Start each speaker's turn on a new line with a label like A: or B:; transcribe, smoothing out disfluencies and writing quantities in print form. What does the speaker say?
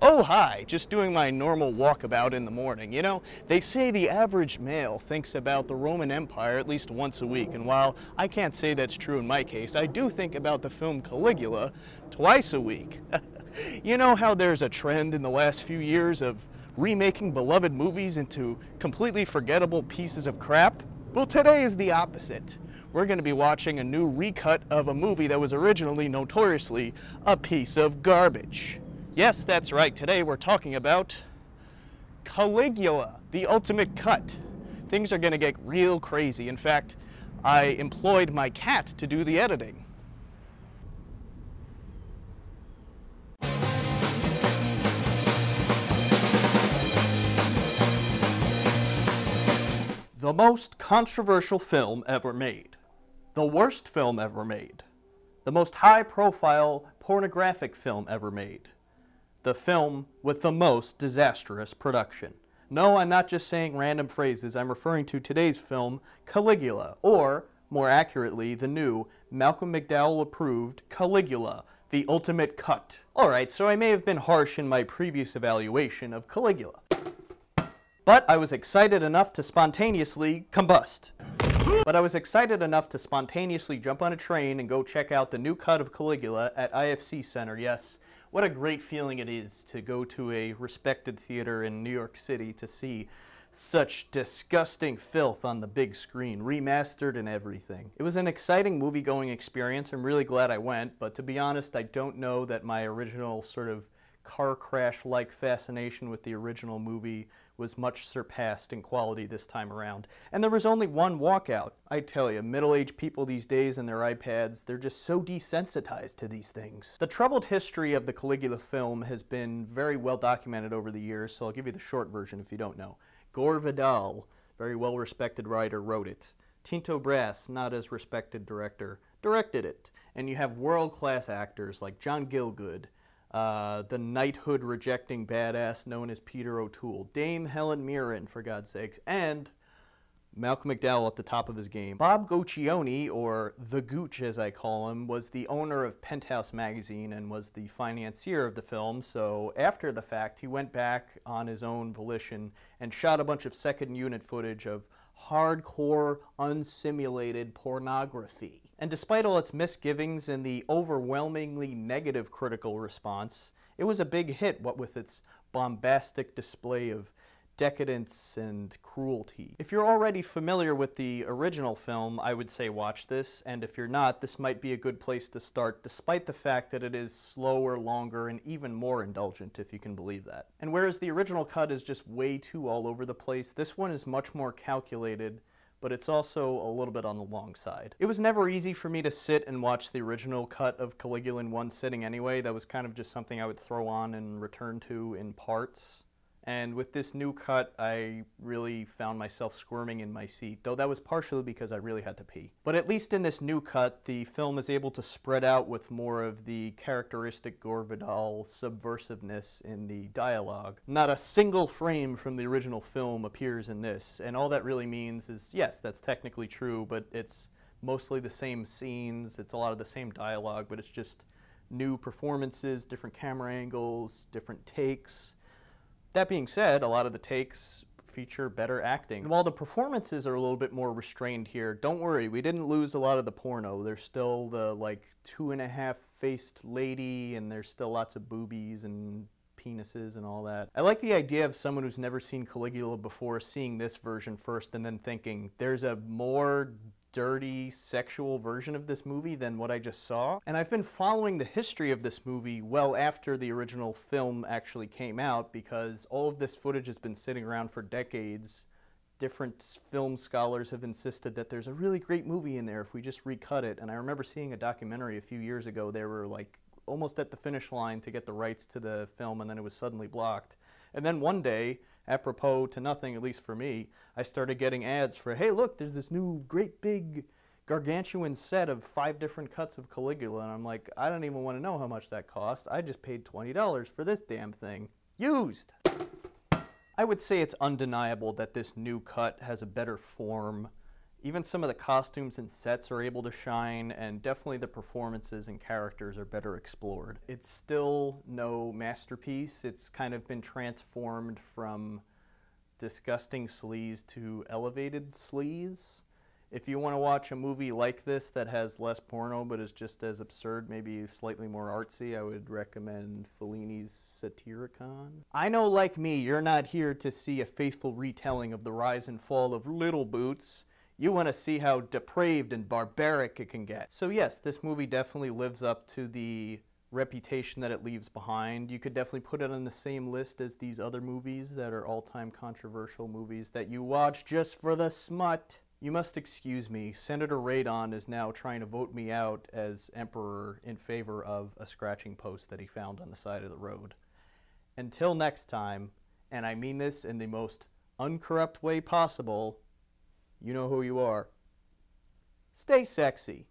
A: Oh, hi, just doing my normal walkabout in the morning. You know, they say the average male thinks about the Roman Empire at least once a week, and while I can't say that's true in my case, I do think about the film Caligula twice a week. You know how there's a trend in the last few years of remaking beloved movies into completely forgettable pieces of crap? Well, today is the opposite. We're going to be watching a new recut of a movie that was originally notoriously a piece of garbage. Yes, that's right. Today we're talking about Caligula, the ultimate cut. Things are going to get real crazy. In fact, I employed my cat to do the editing. The most controversial film ever made. The worst film ever made. The most high-profile pornographic film ever made. The film with the most disastrous production. No, I'm not just saying random phrases. I'm referring to today's film, Caligula, or, more accurately, the new Malcolm McDowell-approved Caligula, the ultimate cut. Alright, so I may have been harsh in my previous evaluation of Caligula. But I was excited enough to spontaneously combust. But I was excited enough to spontaneously jump on a train and go check out the new cut of Caligula at IFC Center, yes. What a great feeling it is to go to a respected theater in New York City to see such disgusting filth on the big screen, remastered and everything. It was an exciting movie-going experience. I'm really glad I went, but to be honest, I don't know that my original sort of car crash-like fascination with the original movie was much surpassed in quality this time around. And there was only one walkout. I tell you, middle-aged people these days and their iPads, they're just so desensitized to these things. The troubled history of the Caligula film has been very well documented over the years, so I'll give you the short version if you don't know. Gore Vidal, very well-respected writer, wrote it. Tinto Brass, not as respected director, directed it. And you have world-class actors like John Gielgud, the knighthood rejecting badass known as Peter O'Toole, Dame Helen Mirren, for God's sakes, and Malcolm McDowell at the top of his game. Bob Guccione, or The Gooch as I call him, was the owner of Penthouse magazine and was the financier of the film, so after the fact he went back on his own volition and shot a bunch of second unit footage of hardcore, unsimulated pornography. And despite all its misgivings and the overwhelmingly negative critical response, it was a big hit, what with its bombastic display of decadence and cruelty. If you're already familiar with the original film, I would say watch this, and if you're not, this might be a good place to start, despite the fact that it is slower, longer, and even more indulgent, if you can believe that. And whereas the original cut is just way too all over the place, this one is much more calculated, but it's also a little bit on the long side. It was never easy for me to sit and watch the original cut of Caligula in one sitting anyway. That was kind of just something I would throw on and return to in parts. And with this new cut, I really found myself squirming in my seat, though that was partially because I really had to pee. But at least in this new cut, the film is able to spread out with more of the characteristic Gore Vidal subversiveness in the dialogue. Not a single frame from the original film appears in this, and all that really means is, yes, that's technically true, but it's mostly the same scenes, it's a lot of the same dialogue, but it's just new performances, different camera angles, different takes. That being said, a lot of the takes feature better acting. And while the performances are a little bit more restrained here, don't worry, we didn't lose a lot of the porno. There's still the, like, 2.5-faced lady, and there's still lots of boobies and penises and all that. I like the idea of someone who's never seen Caligula before seeing this version first and then thinking, there's a more dirty sexual version of this movie than what I just saw. And I've been following the history of this movie well after the original film actually came out, because all of this footage has been sitting around for decades. Different film scholars have insisted that there's a really great movie in there if we just recut it. And I remember seeing a documentary a few years ago. They were like almost at the finish line to get the rights to the film, and then it was suddenly blocked. And then one day, apropos to nothing, at least for me, I started getting ads for, hey look, there's this new great big gargantuan set of 5 different cuts of Caligula, and I'm like, I don't even want to know how much that cost. I just paid $20 for this damn thing. Used! I would say it's undeniable that this new cut has a better form Even some of the costumes and sets are able to shine, and definitely the performances and characters are better explored. It's still no masterpiece. It's kind of been transformed from disgusting sleaze to elevated sleaze. If you want to watch a movie like this that has less porno but is just as absurd, maybe slightly more artsy, I would recommend Fellini's Satyricon. I know, like me, you're not here to see a faithful retelling of the rise and fall of Little Boots. You want to see how depraved and barbaric it can get. So yes, this movie definitely lives up to the reputation that it leaves behind. You could definitely put it on the same list as these other movies that are all-time controversial movies that you watch just for the smut. You must excuse me, Senator Radon is now trying to vote me out as emperor in favor of a scratching post that he found on the side of the road. Until next time, and I mean this in the most uncorrupt way possible, you know who you are. Stay sexy.